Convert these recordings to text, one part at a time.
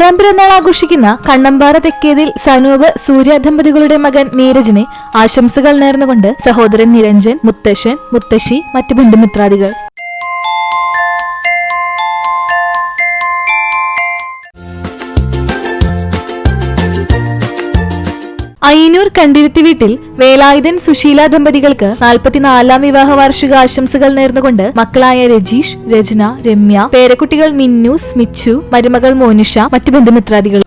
6ാം പിറന്നാൾ ആഘോഷിക്കുന്ന കണ്ണമ്പാറ തെക്കേതിൽ സനൂപ് സൂര്യ ദമ്പതികളുടെ മകൻ നീരജിന് ആശംസകൾ നേർന്നുകൊണ്ട് സഹോദരൻ നിരഞ്ജൻ, മുത്തശ്ശൻ, മുത്തശ്ശി, മറ്റു ബന്ധുമിത്രാദികൾ. അയ്യന്നൂർ കണ്ടിരുത്തി വീട്ടിൽ വേലായുധൻ സുശീല ദമ്പതികൾക്ക് 44ാം വിവാഹ വാർഷിക ആശംസകൾ നേർന്നുകൊണ്ട് മക്കളായ രജീഷ്, രചന, രമ്യ, പേരക്കുട്ടികൾ മിന്നു, സ്മിച്ചു, മരുമകൾ മോനിഷ, മറ്റു ബന്ധുമിത്രാദികൾ.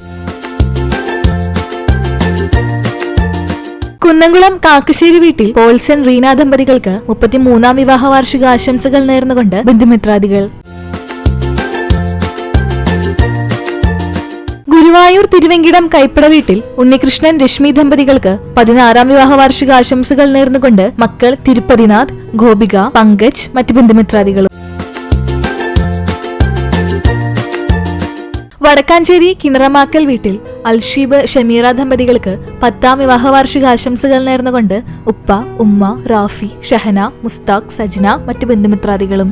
കുന്നംകുളം കാക്കശ്ശേരി വീട്ടിൽ പോൾസൺ റീന ദമ്പതികൾക്ക് 33ാം വിവാഹ വാർഷിക ആശംസകൾ നേർന്നുകൊണ്ട് ബന്ധുമിത്രാദികൾ. ഗുരുവായൂർ തിരുവെങ്കിടം കൈപ്പട വീട്ടിൽ ഉണ്ണികൃഷ്ണൻ രശ്മി ദമ്പതികൾക്ക് 16ാം വിവാഹ വാർഷിക ആശംസകൾ നേർന്നുകൊണ്ട് മക്കൾ തിരുപ്പതിനാഥ്, ഗോപിക, പങ്കജ്, മറ്റു ബന്ധുമിത്രാദികളും. വടക്കാഞ്ചേരി കിണറമാക്കൽ വീട്ടിൽ അൽഷീബ് ഷമീറ ദമ്പതികൾക്ക് 10ാം വിവാഹ വാർഷിക ആശംസകൾ നേർന്നുകൊണ്ട് ഉപ്പ, ഉമ്മ, റാഫി, ഷഹന, മുസ്താഖ്, സജ്ന, മറ്റു ബന്ധുമിത്രാദികളും.